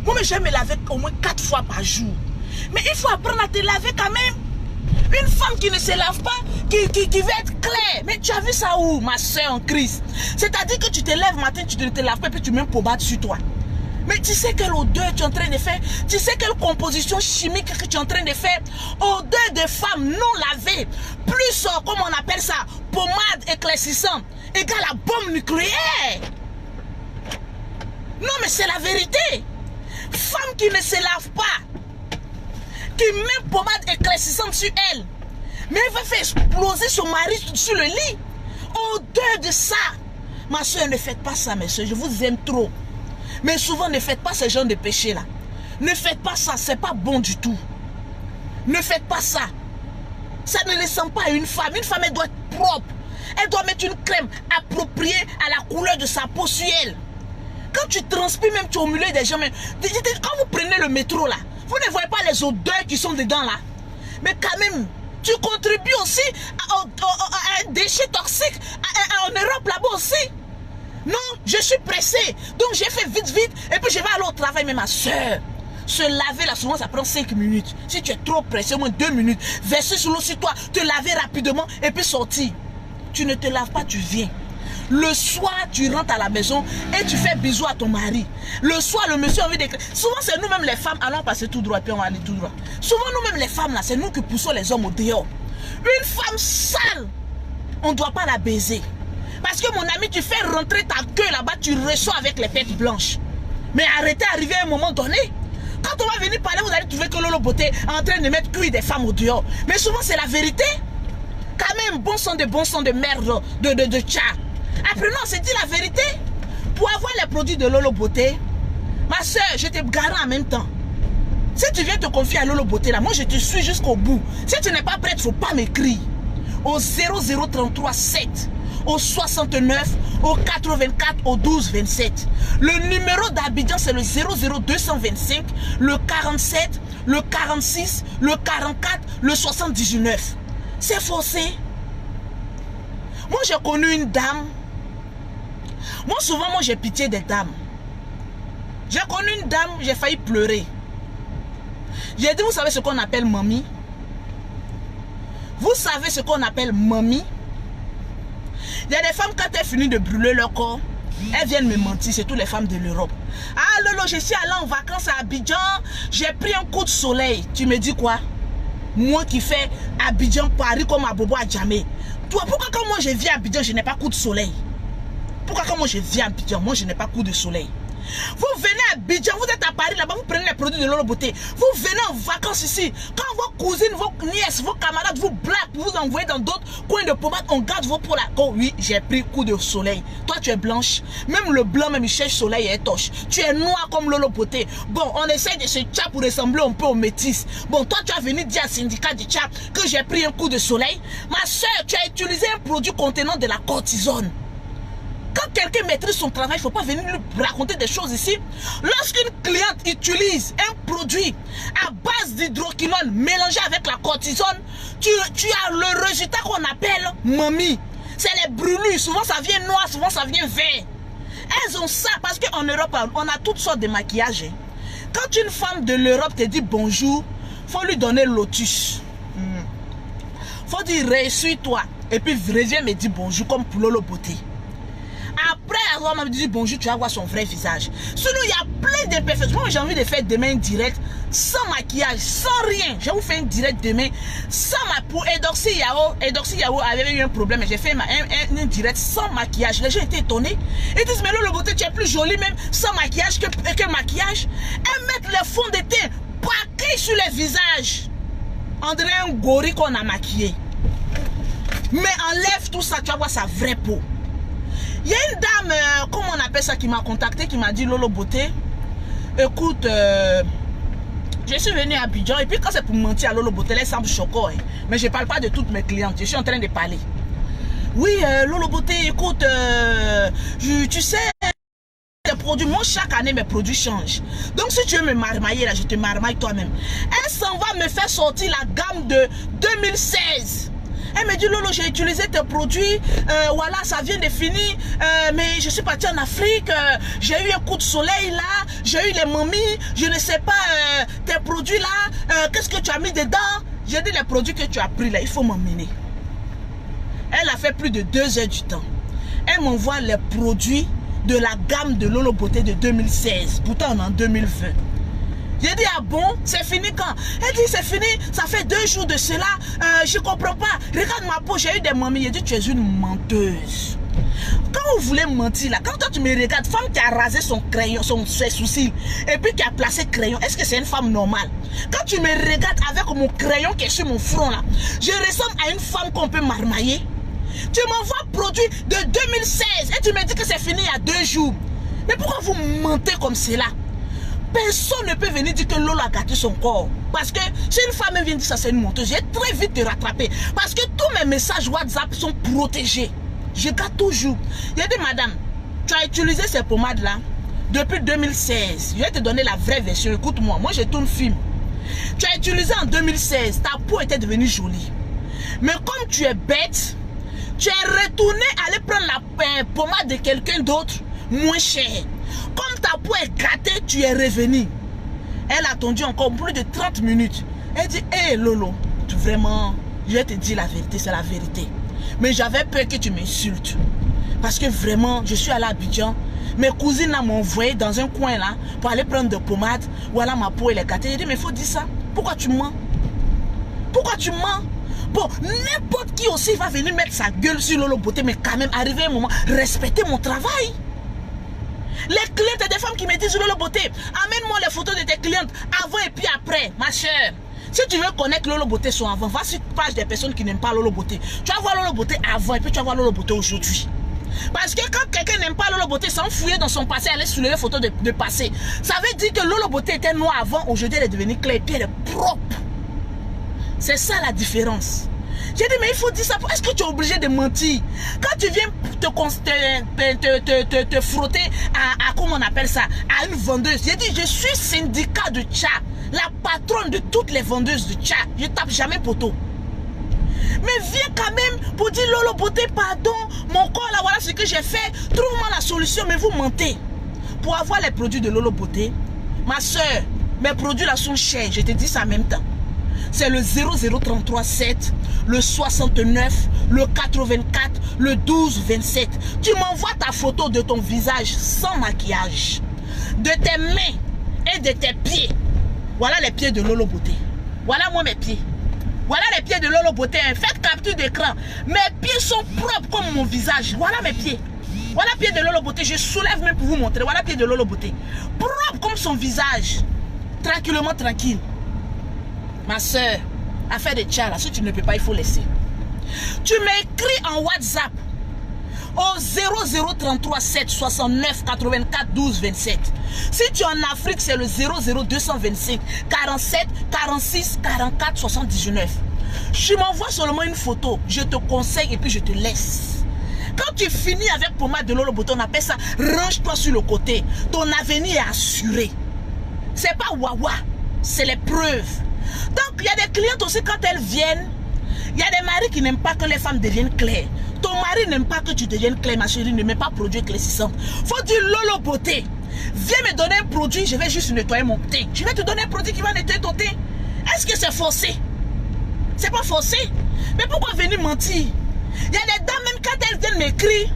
Moi, je vais me laver au moins 4 fois par jour. Mais il faut apprendre à te laver quand même. Une femme qui ne se lave pas, qui veut être claire. Mais tu as vu ça où, ma soeur en Christ? C'est-à-dire que tu te lèves matin, tu ne te laves pas et puis tu mets un pomade sur toi. Mais tu sais quelle odeur tu es en train de faire? Tu sais quelle composition chimique que tu es en train de faire? Odeur de femme non lavée. Plus, comme on appelle ça, pomade éclaircissante, égale à bombe nucléaire. Non, mais c'est la vérité. Femme qui ne se lave pas, qui met pomade éclaircissante sur elle, mais elle va faire exploser son mari sur le lit. Odeur de ça. Ma soeur, ne faites pas ça, mes soeurs. Je vous aime trop. Mais souvent, ne faites pas ce genre de péché-là. Ne faites pas ça, c'est pas bon du tout. Ne faites pas ça. Ça ne ressemble pas à une femme. Une femme, elle doit être propre. Elle doit mettre une crème appropriée à la couleur de sa peau sur elle. Quand tu transpires, même tu es au milieu des gens, mais quand vous prenez le métro là, vous ne voyez pas les odeurs qui sont dedans là. Mais quand même, tu contribues aussi à un déchet toxique en Europe là-bas aussi. Non, je suis pressée. Donc j'ai fait vite et puis je vais aller au travail. Mais ma soeur, se laver là souvent ça prend 5 minutes. Si tu es trop pressé, au moins 2 minutes. Verser sur l'eau sur toi, te laver rapidement et puis sortir. Tu ne te laves pas, tu viens. Le soir, tu rentres à la maison et tu fais bisous à ton mari. Le soir, le monsieur a envie d'écrire. Souvent, c'est nous-mêmes les femmes, allons passer tout droit et puis on va aller tout droit. Souvent, nous-mêmes les femmes, là, c'est nous qui poussons les hommes au dehors. Une femme sale, on ne doit pas la baiser. Parce que mon ami, tu fais rentrer ta queue là-bas, tu reçois avec les pêtes blanches. Mais arrêtez d'arriver à un moment donné. Quand on va venir parler, vous allez trouver que Lolo Beauté est en train de mettre cuit des femmes au dehors. Mais souvent, c'est la vérité. Quand même, bon sang de merde, de tcha. Apprenons, c'est dit la vérité. Pour avoir les produits de Lolo Beauté, ma soeur, je te garantis en même temps. Si tu viens te confier à Lolo Beauté là, moi je te suis jusqu'au bout. Si tu n'es pas prête, il ne faut pas m'écrire. Au 0033 7, au 69, au 84, au 12 27. Le numéro d'Abidjan c'est le 00225, le 47, le 46, le 44, le 79. C'est forcé. Moi j'ai connu une dame. Moi souvent j'ai pitié des dames. J'ai connu une dame, j'ai failli pleurer. J'ai dit, vous savez ce qu'on appelle mamie? Vous savez ce qu'on appelle mamie? Il y a des femmes, quand elles finissent de brûler leur corps, elles viennent me mentir, c'est toutes les femmes de l'Europe. Ah Lolo, je suis allée en vacances à Abidjan, j'ai pris un coup de soleil. Tu me dis quoi? Moi qui fais Abidjan, Paris comme à Bobo à Djamé. Toi, pourquoi quand moi je viens à Abidjan, je n'ai pas coup de soleil? Pourquoi quand moi je viens à Abidjan, moi je n'ai pas coup de soleil? Vous venez à Abidjan, vous êtes à Paris là-bas, vous prenez les produits de Lolo Beauté. Vous venez en vacances ici. Quand vos cousines, vos nièces, vos camarades vous blaguent, vous envoyez dans d'autres coins de pommade, on garde vos peaux là. Oh oui, j'ai pris coup de soleil. Toi tu es blanche. Même le blanc, même il cherche soleil et torche. Tu es noir comme Lolo Beauté. Bon, on essaie de se tcha pour ressembler un peu aux métis. Bon, toi tu as venu dire à syndicat du tcha que j'ai pris un coup de soleil. Ma soeur, tu as utilisé un produit contenant de la cortisone. Quand quelqu'un maîtrise son travail, il ne faut pas venir lui raconter des choses ici. Lorsqu'une cliente utilise un produit à base d'hydroquinone mélangé avec la cortisone, tu as le résultat qu'on appelle mamie. C'est les brûlures. Souvent ça vient noir, souvent ça vient vert. Elles ont ça parce qu'en Europe, on a toutes sortes de maquillages. Quand une femme de l'Europe te dit bonjour, il faut lui donner lotus. Il faut dire réussis-toi. Et puis reviens me dire bonjour comme pour Lolo Beauté. Après avoir même dit bonjour, tu vas voir son vrai visage. Sinon, il y a plein d'imperfections. Moi, j'ai envie de faire demain une direct sans maquillage, sans rien. Je vais vous faire une direct demain sans ma peau. Edoxy Yao avait eu un problème. J'ai fait une direct sans maquillage. Les gens étaient étonnés. Ils disent, mais Lolo Beauté, tu es plus jolie même sans maquillage que maquillage. Elles mettent le fond de teint paquet sur les visages. On dirait un gorille qu'on a maquillé. Mais enlève tout ça, tu vas voir sa vraie peau. Il y a une dame, comment on appelle ça, qui m'a contacté, qui m'a dit Lolo Beauté, écoute, je suis venue à Abidjan et puis quand c'est pour mentir à Lolo Beauté, elle semble choquée. Hein. Mais je ne parle pas de toutes mes clientes, je suis en train de parler. Oui, Lolo Beauté, écoute, tu sais, les produits, moi chaque année mes produits changent. Donc si tu veux me marmailler là, je te marmaille toi-même. Elle s'en va me faire sortir la gamme de 2016. Elle me dit Lolo, j'ai utilisé tes produits, voilà, ça vient de finir, mais je suis partie en Afrique, j'ai eu un coup de soleil là, j'ai eu les mamies, je ne sais pas, tes produits là, qu'est-ce que tu as mis dedans? J'ai dit les produits que tu as pris là, il faut m'emmener. Elle a fait plus de 2 heures du temps. Elle m'envoie les produits de la gamme de Lolo Beauté de 2016, pourtant on est en 2020. J'ai dit, ah bon, c'est fini quand? Elle dit, c'est fini, ça fait 2 jours de cela, je comprends pas. Regarde ma peau, j'ai eu des mamies. J'ai dit, tu es une menteuse. Quand vous voulez mentir là, quand toi tu me regardes, femme qui a rasé son crayon, ses sourcils, et puis qui a placé crayon, est-ce que c'est une femme normale? Quand tu me regardes avec mon crayon qui est sur mon front là, je ressemble à une femme qu'on peut marmailler. Tu m'envoies produit de 2016 et tu me dis que c'est fini il y a 2 jours. Mais pourquoi vous mentez comme cela? Personne ne peut venir dire que Lolo a gâté son corps. Parce que si une femme vient dire ça, c'est une menteuse, j'ai très vite te rattraper. Parce que tous mes messages WhatsApp sont protégés. Je gâte toujours. Il a dit, madame, tu as utilisé ces pommades là depuis 2016. Je vais te donner la vraie version. Écoute-moi, moi je tourne film. Tu as utilisé en 2016, ta peau était devenue jolie. Mais comme tu es bête, tu es retourné aller prendre la pommade de quelqu'un d'autre moins cher. Comme ta peau est gâtée, tu es revenu. Elle a attendu encore plus de 30 minutes. Elle dit, hé Lolo, vraiment, je vais te dire la vérité, c'est la vérité. Mais j'avais peur que tu m'insultes. Parce que vraiment, je suis allée à Abidjan. Mes cousines m'ont envoyé dans un coin là pour aller prendre de pommade. Voilà, ma peau elle est gâtée. J'ai dit, mais il faut dire ça. Pourquoi tu mens? Pourquoi tu mens? Bon, n'importe qui aussi va venir mettre sa gueule sur Lolo Beauté, mais quand même, arriver un moment, respecter mon travail. Les clientes et des femmes qui me disent Lolo Beauté, amène-moi les photos de tes clientes avant et puis après, ma chère. Si tu veux connaître Lolo Beauté son avant, va sur la page des personnes qui n'aiment pas Lolo Beauté. Tu vas voir Lolo Beauté avant et puis tu vas voir Lolo Beauté aujourd'hui. Parce que quand quelqu'un n'aime pas Lolo Beauté, sans fouiller dans son passé, aller soulever les photos de passé, ça veut dire que Lolo Beauté était noire avant, aujourd'hui elle est devenue claire et puis elle est propre. C'est ça la différence. J'ai dit, mais il faut dire ça. Est-ce que tu es obligé de mentir? Quand tu viens te frotter à comment on appelle ça, à une vendeuse, j'ai dit, je suis syndicat de tcha, la patronne de toutes les vendeuses de tcha. Je tape jamais poteau. Mais viens quand même pour dire Lolo Beauté, pardon, mon corps là, voilà ce que j'ai fait. Trouve-moi la solution, mais vous mentez. Pour avoir les produits de Lolo Beauté, ma soeur, mes produits là sont chers. Je te dis ça en même temps. C'est le 00337, le 69, le 84, le 1227. Tu m'envoies ta photo de ton visage sans maquillage, de tes mains et de tes pieds. Voilà les pieds de Lolo Beauté. Voilà moi mes pieds. Voilà les pieds de Lolo Beauté. Faites capture d'écran. Mes pieds sont propres comme mon visage. Voilà mes pieds. Voilà les pieds de Lolo Beauté. Je soulève même pour vous montrer. Voilà les pieds de Lolo Beauté. Propre comme son visage. Tranquillement tranquille. Ma soeur, affaire de tcha là, si tu ne peux pas, il faut laisser. Tu m'écris en WhatsApp au 0033 7 69 84 12 27. Si tu es en Afrique, c'est le 00225 47 46 44 79. Tu m'envoies seulement une photo, je te conseille et puis je te laisse. Quand tu finis avec pommade de Lolo Beauté, on appelle ça range-toi sur le côté. Ton avenir est assuré. C'est pas wawa, c'est les preuves. Donc il y a des clientes aussi quand elles viennent, il y a des maris qui n'aiment pas que les femmes deviennent claires. Ton mari n'aime pas que tu deviennes claire, ma chérie, ne met pas produit éclaircissant. Faut dire Lolo Beauté. Viens me donner un produit, je vais juste nettoyer mon teint. Je vais te donner un produit qui va nettoyer ton teint. Est-ce que c'est forcé? C'est pas forcé. Mais pourquoi venir mentir? Il y a des dames, même quand elles viennent m'écrire,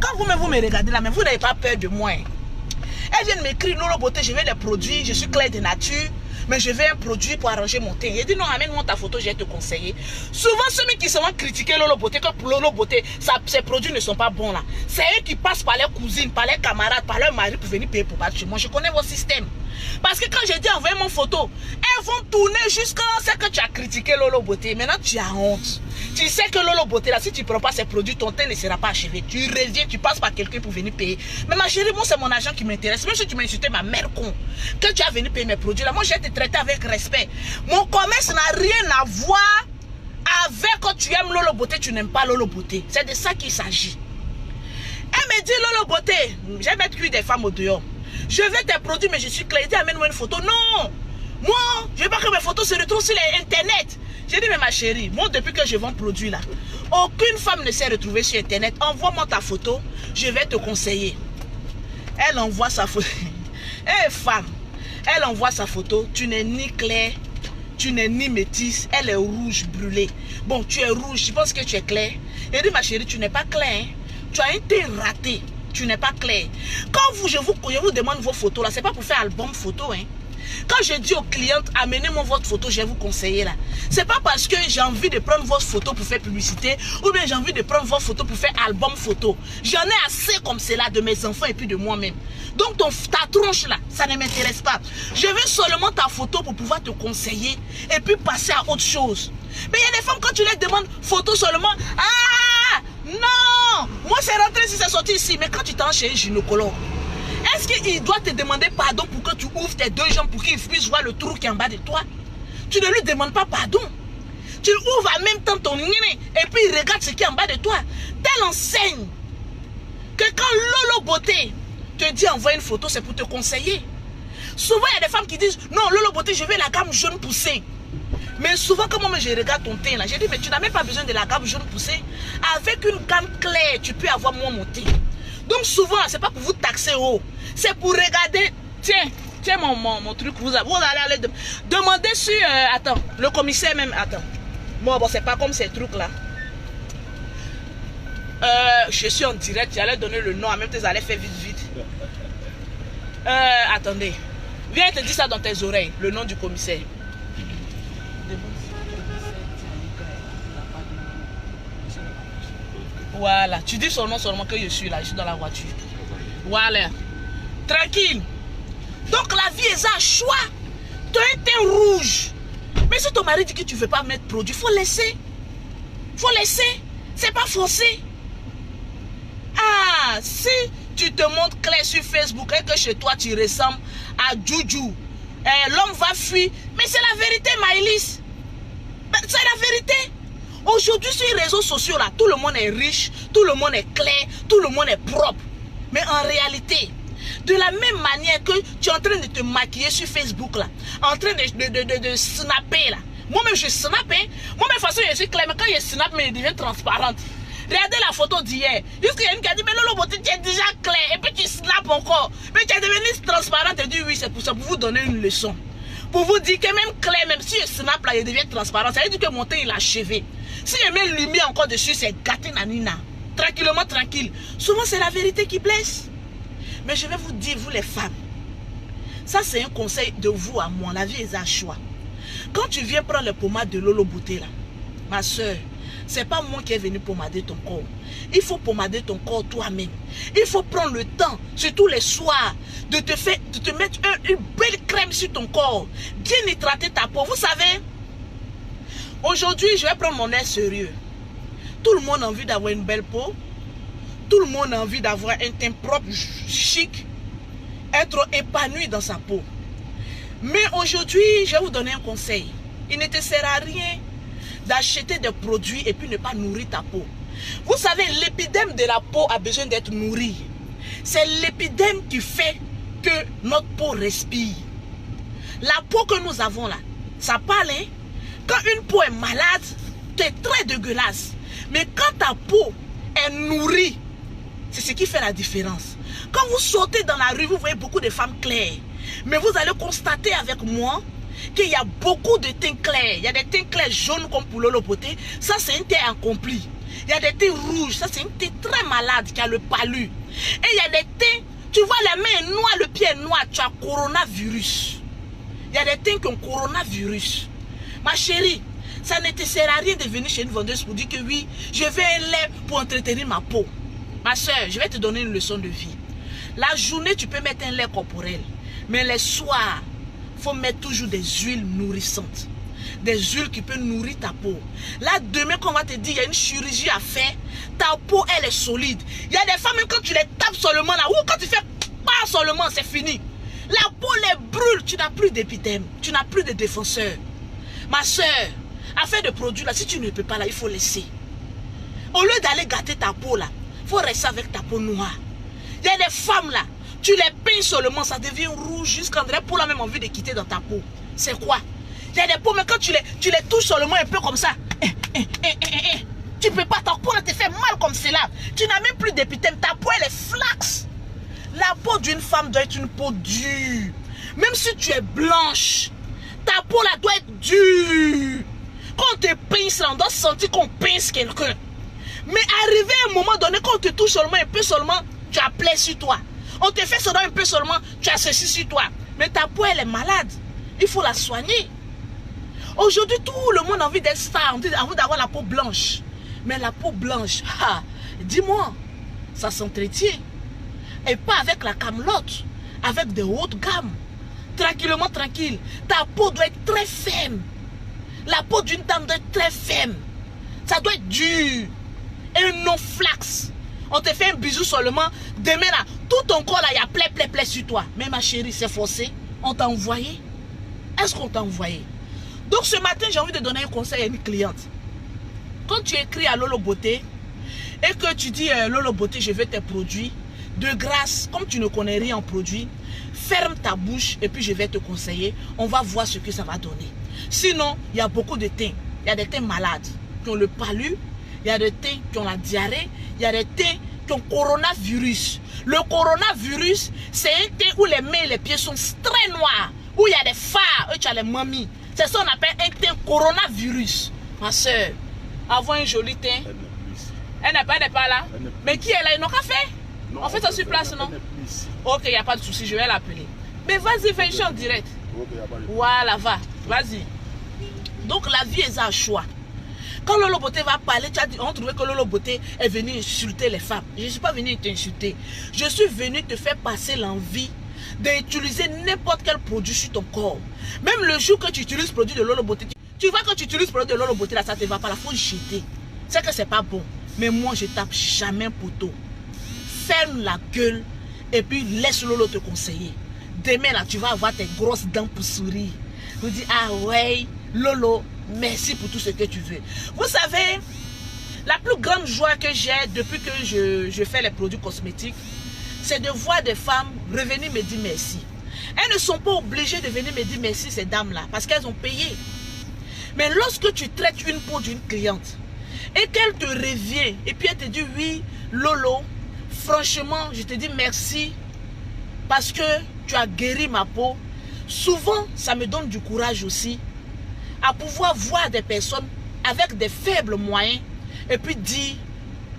quand vous me regardez là, mais vous n'avez pas peur de moi. Elles viennent m'écrire, Lolo Beauté, je veux des produits, je suis claire de nature, mais je veux un produit pour arranger mon teint. J'ai dit non, amène-moi ta photo, je vais te conseiller. Souvent, ceux qui se vont critiquer Lolo Beauté, que pour Lolo Beauté, ces produits ne sont pas bons là. C'est eux qui passent par leurs cousines, par leurs camarades, par leur mari pour venir payer pour battre chez moi. Je connais vos systèmes. Parce que quand j'ai dit envoyez mon photo, elles vont tourner jusqu'à ce que tu as critiqué Lolo Beauté. Maintenant, tu as honte. Tu sais que Lolo Beauté, là, si tu ne prends pas ces produits, ton teint ne sera pas achevé. Tu reviens, tu passes par quelqu'un pour venir payer. Mais ma chérie, moi, c'est mon argent qui m'intéresse. Même si tu m'as insulté, ma mère con, que tu as venu payer mes produits, là, moi, je vais te traiter avec respect. Mon commerce n'a rien à voir avec quand tu aimes Lolo Beauté, tu n'aimes pas Lolo Beauté. C'est de ça qu'il s'agit. Elle me dit, Lolo Beauté, je vais mettre cuire des femmes au dehors. Je vais tes produits, mais je suis clair. Il dit, amène-moi une photo. Non! Moi, je ne veux pas que mes photos se retrouvent sur Internet. J'ai dit, mais ma chérie, moi, depuis que je vends produit là, aucune femme ne s'est retrouvée sur Internet. Envoie-moi ta photo, je vais te conseiller. Elle envoie sa photo. Eh, femme, elle envoie sa photo. Tu n'es ni claire, tu n'es ni métisse. Elle est rouge brûlée. Bon, tu es rouge, je pense que tu es claire. Elle dit, ma chérie, tu n'es pas claire. Hein? Tu as été raté. Tu n'es pas clair. Quand je vous demande vos photos là, c'est pas pour faire album photo. Hein. Quand je dis aux clientes, amenez-moi votre photo, je vais vous conseiller là. C'est pas parce que j'ai envie de prendre votre photo pour faire publicité ou bien j'ai envie de prendre votre photo pour faire album photo. J'en ai assez comme cela de mes enfants et puis de moi-même. Donc ta tronche là, ça ne m'intéresse pas. Je veux seulement ta photo pour pouvoir te conseiller et puis passer à autre chose. Mais il y a des femmes quand tu les demandes photo seulement, ah non, moi c'est rentré si c'est sorti ici, mais quand tu t'en chez un gynécologue, est-ce qu'il doit te demander pardon pour que tu ouvres tes deux jambes pour qu'il puisse voir le trou qui est en bas de toi? Tu ne lui demandes pas pardon. Tu ouvres en même temps ton nez et puis il regarde ce qui est en bas de toi. Telle enseigne que quand Lolo Beauté te dit envoie une photo, c'est pour te conseiller. Souvent il y a des femmes qui disent non Lolo Beauté, je veux la gamme jaune poussée. Mais souvent quand moi je regarde ton teint là, j'ai dit mais tu n'as même pas besoin de la gamme jaune poussée. Avec une gamme claire, tu peux avoir moins mon teint. Donc souvent, c'est pas pour vous taxer haut. C'est pour regarder. Tiens mon truc. Vous allez aller demander sur... attends, le commissaire même. Attends. Bon, c'est pas comme ces trucs là. Je suis en direct. J'allais donner le nom. En même temps, j'allais faire vite. Attendez. Viens te dire ça dans tes oreilles. Le nom du commissaire. Voilà, tu dis son nom seulement que je suis là, je suis dans la voiture. Voilà, tranquille. Donc la vie est un choix. Tu as un teint rouge. Mais si ton mari dit que tu ne veux pas mettre produit, il faut laisser. Faut laisser. C'est pas forcé. Ah, si tu te montres clair sur Facebook et que chez toi tu ressembles à Juju, l'homme va fuir. Mais c'est la vérité, Maëlys. C'est la vérité. Aujourd'hui sur les réseaux sociaux là, tout le monde est riche, tout le monde est clair, tout le monde est propre. Mais en réalité, de la même manière que tu es en train de te maquiller sur Facebook là, en train de snapper là. Moi-même je snap, hein. Moi-même de toute façon je suis clair, mais quand je snap, mais je deviens transparente. Regardez la photo d'hier. Jusqu'il y a une qui a dit, mais Lolo Beauté, tu es déjà clair. Et puis tu snaps encore. Mais tu es devenue transparente et dit oui, c'est pour ça, pour vous donner une leçon. Pour vous dire que même clair, même si je snap là, je deviens transparent. Ça veut dire que mon teint il a achevé. Si je mets lumière encore dessus, c'est gâté nanina. Tranquillement, tranquille. Souvent, c'est la vérité qui blesse. Mais je vais vous dire, vous les femmes, ça c'est un conseil de vous à moi. La vie est un choix. Quand tu viens prendre le pommade de Lolo Beauté là, ma soeur, c'est pas moi qui est venu pommader ton corps. Il faut pommader ton corps toi-même. Il faut prendre le temps, surtout les soirs, de te mettre une belle crème sur ton corps. Bien hydrater ta peau. Vous savez, aujourd'hui, je vais prendre mon air sérieux. Tout le monde a envie d'avoir une belle peau. Tout le monde a envie d'avoir un teint propre, chic. Être épanoui dans sa peau. Mais aujourd'hui, je vais vous donner un conseil. Il ne te sert à rien d'acheter des produits et puis ne pas nourrir ta peau. Vous savez, l'épidème de la peau a besoin d'être nourrie. C'est l'épidème qui fait que notre peau respire. La peau que nous avons là, ça parle, hein? Quand une peau est malade, c'est très dégueulasse. Mais quand ta peau est nourrie, c'est ce qui fait la différence. Quand vous sortez dans la rue, vous voyez beaucoup de femmes claires. Mais vous allez constater avec moi qu'il y a beaucoup de teints clairs. Il y a des teints clairs jaunes comme pour Lolo Beauté. Ça, c'est un teint incomplet. Il y a des teints rouges. Ça, c'est un teint très malade qui a le palu. Et il y a des teints, tu vois, la main est noire, le pied est noir. Tu as coronavirus. Il y a des teints qui ont coronavirus. Ma chérie, ça ne te sert à rien de venir chez une vendeuse pour dire que oui, je veux un lait pour entretenir ma peau. Ma soeur, je vais te donner une leçon de vie. La journée, tu peux mettre un lait corporel. Mais les soirs, il faut mettre toujours des huiles nourrissantes. des huiles qui peuvent nourrir ta peau. Là, demain, quand on va te dire, il y a une chirurgie à faire, ta peau, elle est solide. Il y a des femmes, même quand tu les tapes seulement là, ou quand tu fais pas seulement, c'est fini. La peau les brûle, tu n'as plus d'épithème, tu n'as plus de défenseur. Ma soeur, afin de produire là, si tu ne peux pas là, il faut laisser. Au lieu d'aller gâter ta peau là, il faut rester avec ta peau noire. Il y a des femmes là, tu les peins seulement, ça devient rouge jusqu'à la peau là même envie de quitter dans ta peau. C'est quoi? Il y a des peaux, mais quand tu les touches seulement un peu comme ça, tu peux pas, ta peau là te fait mal comme cela. Tu n'as même plus d'épithème, ta peau elle est flax. La peau d'une femme doit être une peau dure. Même si tu es blanche, ta peau là doit être dure. Quand on te pince là, on doit sentir qu'on pince quelqu'un. Mais arrivé à un moment donné, quand on te touche seulement un peu seulement, tu as plaie sur toi. On te fait seulement un peu seulement, tu as ceci sur toi. Mais ta peau elle est malade. Il faut la soigner. Aujourd'hui, tout le monde a envie d'être star, a envie d'avoir la peau blanche. Mais la peau blanche, dis-moi, ça s'entretient. Et pas avec la camelote, avec des hautes gammes. Tranquillement, tranquille. Ta peau doit être très ferme. La peau d'une dame doit être très ferme. Ça doit être dur. Et non flax. On te fait un bisou seulement. Demain là, tout ton corps là, il y a plaie sur toi. Mais ma chérie, c'est forcé. On t'a envoyé. Est-ce qu'on t'a envoyé? Donc ce matin, j'ai envie de donner un conseil à une cliente. Quand tu écris à Lolo Beauté et que tu dis Lolo Beauté, je veux tes produits, de grâce, comme tu ne connais rien en produits, ferme ta bouche et puis je vais te conseiller. On va voir ce que ça va donner. Sinon, il y a beaucoup de teints. Il y a des teints malades qui ont le palu, il y a des teints qui ont la diarrhée, il y a des teints qui ont coronavirus. Le coronavirus, c'est un teint où les mains et les pieds sont très noirs, où il y a des phares, où tu as les mamies. C'est ça qu'on appelle un teint coronavirus. Ma soeur, avoir un joli teint. Elle n'est pas là. Mais qui est là? Ils n'ont qu'à faire. On fait ça sur place, non? Ok, il n'y a pas de souci, je vais l'appeler. Mais vas-y, fais une en direct. Voilà, va. Vas-y. Donc la vie est un choix. Quand Lolo Beauté va parler, tu as dit, on trouvait que Lolo Beauté est venu insulter les femmes. Je ne suis pas venu t'insulter. Je suis venu te faire passer l'envie d'utiliser n'importe quel produit sur ton corps. Même le jour que tu utilises le produit de Lolo Beauté, tu vois que tu utilises le produit de Lolo Beauté, là, ça ne te va pas, là, il faut le jeter. C'est que c'est pas bon. Mais moi, je tape jamais un poteau. Ferme la gueule et puis laisse Lolo te conseiller. Demain, là, tu vas avoir tes grosses dents pour sourire. Vous dites, ah ouais, Lolo, merci pour tout ce que tu veux. Vous savez, la plus grande joie que j'ai depuis que je fais les produits cosmétiques, c'est de voir des femmes revenir me dire merci. Elles ne sont pas obligées de venir me dire merci, ces dames-là, parce qu'elles ont payé. Mais lorsque tu traites une peau d'une cliente et qu'elle te revient et puis elle te dit, oui, Lolo, franchement, je te dis merci parce que tu as guéri ma peau. Souvent, ça me donne du courage aussi à pouvoir voir des personnes avec des faibles moyens et puis dire,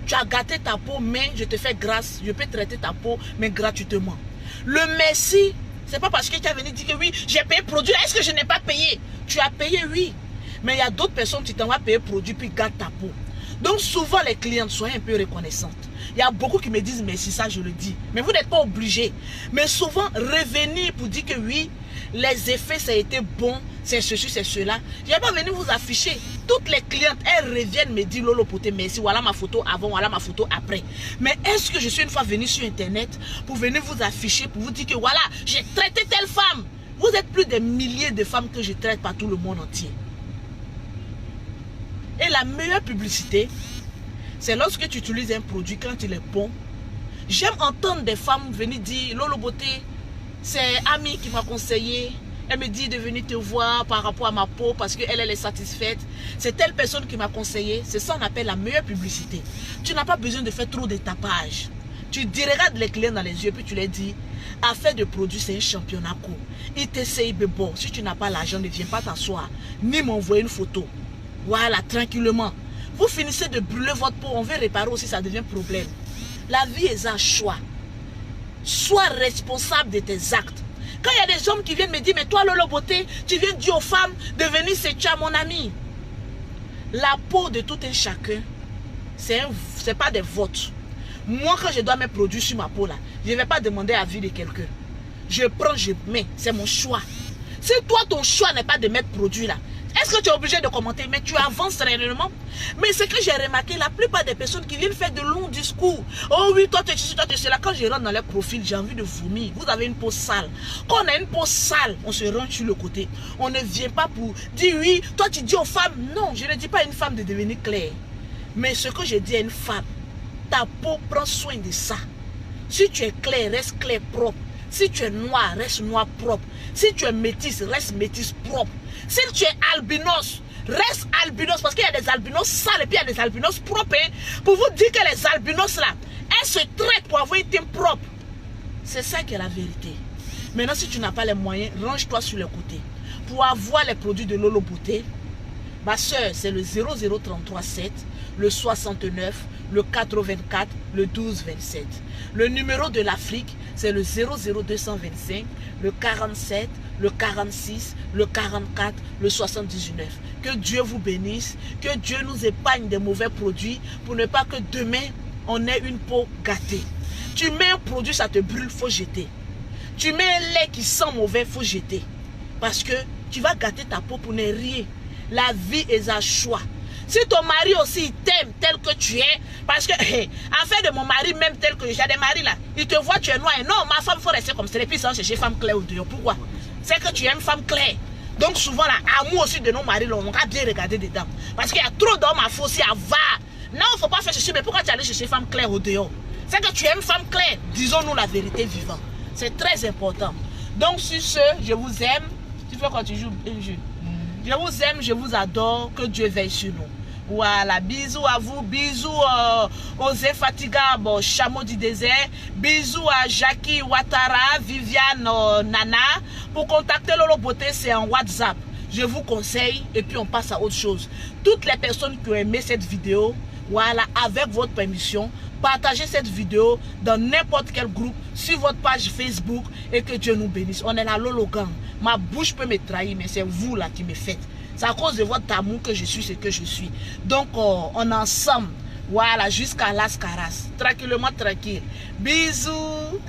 tu as gâté ta peau, mais je te fais grâce, je peux traiter ta peau, mais gratuitement. Le merci, c'est pas parce que tu as venu dire que oui, j'ai payé produit, est-ce que je n'ai pas payé? Tu as payé, oui. Mais il y a d'autres personnes qui t'en vont payer produit puis gâtent ta peau. Donc souvent les clientes, soyez un peu reconnaissantes. Il y a beaucoup qui me disent merci, ça je le dis. Mais vous n'êtes pas obligés. Mais souvent revenir pour dire que oui, les effets ça a été bon, c'est ceci, c'est cela. Je ne vais pas venir vous afficher. Toutes les clientes, elles reviennent me dire Lolo Beauté, merci, voilà ma photo avant, voilà ma photo après. Mais est-ce que je suis une fois venue sur internet pour venir vous afficher, pour vous dire que voilà, j'ai traité telle femme? Vous êtes plus des milliers de femmes que je traite par tout le monde entier. Et la meilleure publicité, c'est lorsque tu utilises un produit quand il est bon. J'aime entendre des femmes venir dire, Lolo Beauté, c'est Ami qui m'a conseillé. Elle me dit de venir te voir par rapport à ma peau parce qu'elle est satisfaite. C'est telle personne qui m'a conseillé. C'est ça qu'on appelle la meilleure publicité. Tu n'as pas besoin de faire trop de tapage. Tu regardes les clients dans les yeux puis tu leur dis, affaire de produit, c'est un championnat court. Ils t'essayent, mais bon, si tu n'as pas l'argent, ne viens pas t'asseoir, ni m'envoyer une photo. Voilà, tranquillement. Vous finissez de brûler votre peau, on veut réparer aussi, ça devient problème. La vie est un choix. Sois responsable de tes actes. Quand il y a des hommes qui viennent me dire, mais toi Lolo Beauté, tu viens dire aux femmes de venir se tuer, mon ami. La peau de tout un chacun, c'est pas des votes. Moi, quand je dois mettre produit sur ma peau là, je ne vais pas demander l'avis de quelqu'un. Je prends, je mets, c'est mon choix. Si toi ton choix n'est pas de mettre produit là, est-ce que tu es obligé de commenter, mais tu avances réellement. Mais ce que j'ai remarqué, la plupart des personnes qui viennent faire de longs discours, oh oui, toi tu es ceci, toi tu es cela, quand je rentre dans les profils, j'ai envie de vomir. Vous avez une peau sale. Quand on a une peau sale, on se range sur le côté. On ne vient pas pour dire oui, toi tu dis aux femmes. Non, je ne dis pas à une femme de devenir claire. Mais ce que je dis à une femme, ta peau, prend soin de ça. Si tu es clair, reste clair propre. Si tu es noir, reste noir propre. Si tu es métisse, reste métisse propre. Si tu es albinos, reste albinos. Parce qu'il y a des albinos sales et puis il y a des albinos propres. Hein. Pour vous dire que les albinos là, elles se traitent pour avoir une teint propre. C'est ça qui est la vérité. Maintenant, si tu n'as pas les moyens, range-toi sur le côté. Pour avoir les produits de Lolo Beauté, ma soeur, c'est le 00337, le 69, le 84, le 1227. Le numéro de l'Afrique, c'est le 00225, le 47, le 46, le 44, le 79. Que Dieu vous bénisse, que Dieu nous épargne des mauvais produits pour ne pas que demain, on ait une peau gâtée. Tu mets un produit, ça te brûle, il faut jeter. Tu mets un lait qui sent mauvais, il faut jeter. Parce que tu vas gâter ta peau pour ne rien. La vie est un choix. Si ton mari aussi t'aime tel que tu es, parce que, en fait de mon mari même tel que j'ai des maris là, il te voit, tu es noir, et non, ma femme, il faut rester comme ça, et puis ça, chercher femme claire au dehors. Pourquoi? C'est que tu aimes femme claire. Donc souvent, là, amour aussi de nos maris, là, on va bien regarder dedans. Parce qu'il y a trop d'hommes à fausser, à va. Non, il ne faut pas faire chercher, mais pourquoi tu allais chercher femme claire au dehors? C'est que tu aimes femme claire, disons-nous la vérité vivante. C'est très important. Donc sur ce, je vous aime. Tu fais quand tu joues un jeu. Je vous aime, je vous adore, que Dieu veille sur nous. Voilà, bisous à vous, bisous aux infatigables chameaux du désert, bisous à Jackie Ouattara, Viviane Nana. Pour contacter Lolo Beauté, c'est en WhatsApp. Je vous conseille et puis on passe à autre chose. Toutes les personnes qui ont aimé cette vidéo, voilà, avec votre permission, partagez cette vidéo dans n'importe quel groupe, sur votre page Facebook et que Dieu nous bénisse. On est la Lolo Gang. Ma bouche peut me trahir, mais c'est vous là qui me faites. C'est à cause de votre amour que je suis ce que je suis. Donc, on est ensemble. Voilà, jusqu'à Las Caras. Tranquillement, tranquille. Bisous.